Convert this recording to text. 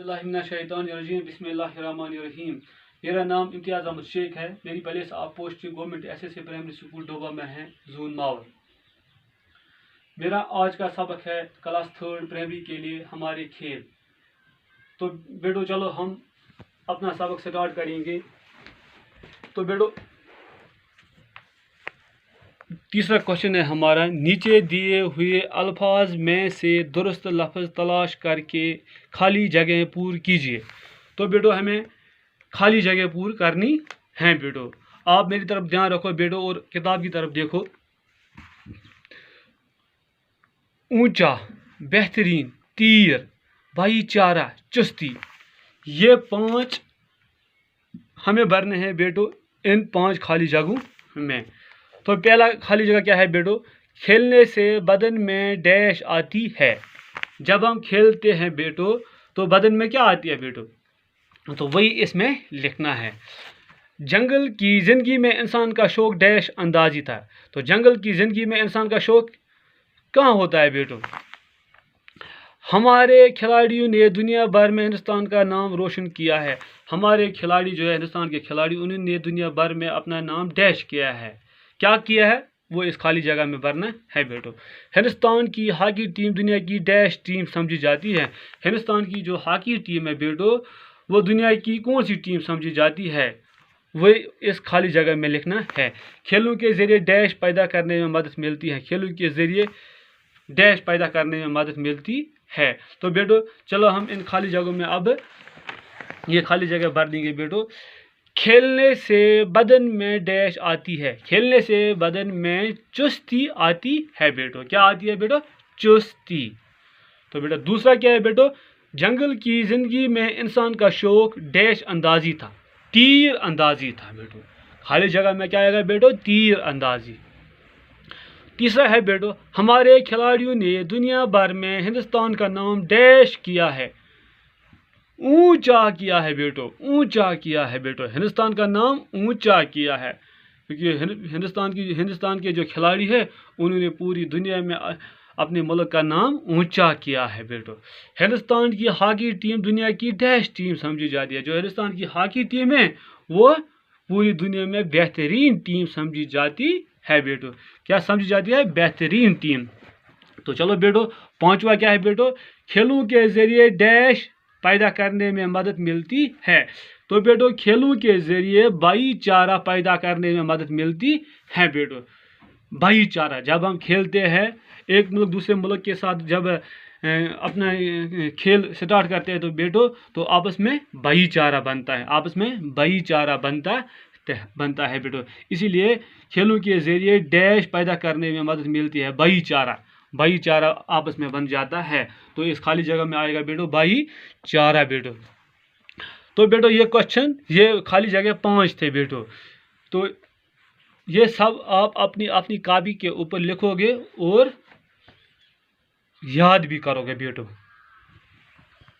बिस्मिल्लाहिर्रहमानिर्रहीम। मेरा नाम इम्तियाज़ अहमद शेख है। मेरी पहले से आप posting government SSC primary school Doba में है, जोन मावर। मेरा आज का सबक है क्लास 3 प्राइमरी के लिए हमारे खेल। तो बेटो चलो हम अपना सबक स्टार्ट करेंगे। तो बेटो तीसरा क्वेश्चन है हमारा, नीचे दिए हुए अल्फाज में से दुरुस्त लफ्ज़ तलाश करके खाली जगह पूरी कीजिए। तो बेटो हमें खाली जगह पूरी करनी है। बेटो आप मेरी तरफ ध्यान रखो बेटो और किताब की तरफ देखो। ऊंचा, बेहतरीन, तीर, भाईचारा, चुस्ती, ये 5 हमें भरने हैं बेटो इन 5 खाली जगहों में। तो पहला खाली जगह क्या है बेटो? खेलने से बदन में डैश आती है। जब हम खेलते हैं बेटो तो बदन में क्या आती है बेटो? तो वही इसमें लिखना है। जंगल की ज़िंदगी में इंसान का शौक डैश अंदाजी था। तो जंगल की ज़िंदगी में इंसान का शौक कहाँ होता है बेटो? हमारे खिलाड़ियों ने दुनिया भर में हिंदुस्तान का नाम रोशन किया है। हमारे खिलाड़ी जो है हिंदुस्तान के खिलाड़ी, उन्होंने दुनिया भर में अपना नाम डैश किया है। क्या किया है वो इस खाली जगह में भरना है बेटो। हिंदुस्तान की हॉकी टीम दुनिया की डैश टीम समझी जाती है। हिंदुस्तान की जो हॉकी टीम है बेटो वो दुनिया की कौन सी टीम समझी जाती है, वही इस खाली जगह में लिखना है। खेलों के ज़रिए डैश पैदा करने में मदद मिलती है। खेलों के ज़रिए डैश पैदा करने में मदद मिलती है। तो बेटो चलो हम इन खाली जगहों में अब ये खाली जगह भर देंगे बेटो। खेलने से बदन में डैश आती है। खेलने से बदन में चुस्ती आती है बेटो। क्या आती है बेटो? चुस्ती। तो बेटा दूसरा क्या है बेटो? जंगल की ज़िंदगी में इंसान का शौक डैश अंदाजी था, तीर अंदाजी था बेटो। खाली जगह में क्या आएगा बेटो? तीर अंदाजी। तीसरा है बेटो, हमारे खिलाड़ियों ने दुनिया भर में हिंदुस्तान का नाम डैश किया है, ऊंचा किया है बेटो। ऊंचा किया है बेटो, हिंदुस्तान का नाम ऊंचा किया है। क्योंकि हिंदुस्तान के जो खिलाड़ी है उन्होंने पूरी दुनिया में अपने मुल्क का नाम ऊंचा किया है बेटो। हिंदुस्तान की हॉकी टीम दुनिया की डैश टीम समझी जाती है। जो हिंदुस्तान की हॉकी टीम है वो पूरी दुनिया में बेहतरीन टीम समझी जाती है बेटो। क्या समझी जाती है? बेहतरीन टीम। तो चलो बेटो पांचवा क्या है बेटो? खेलों के जरिए डैश पैदा करने में मदद मिलती है। तो बेटो खेलों के जरिए भाईचारा पैदा करने में मदद मिलती है बेटो। भाईचारा, जब हम खेलते हैं एक मुल्क दूसरे मुल्क के साथ जब अपना खेल स्टार्ट करते हैं तो बेटो तो आपस में भाईचारा बनता है। आपस में भाईचारा बनता है बेटो। इसीलिए खेलों के जरिए डैश पैदा करने में मदद मिलती है। भाईचारा आपस में बन जाता है। तो इस खाली जगह में आएगा बेटो भाईचारा बेटो। तो बेटो ये क्वेश्चन, ये खाली जगह 5 थे बेटो। तो ये सब आप अपनी कॉपी के ऊपर लिखोगे और याद भी करोगे बेटो।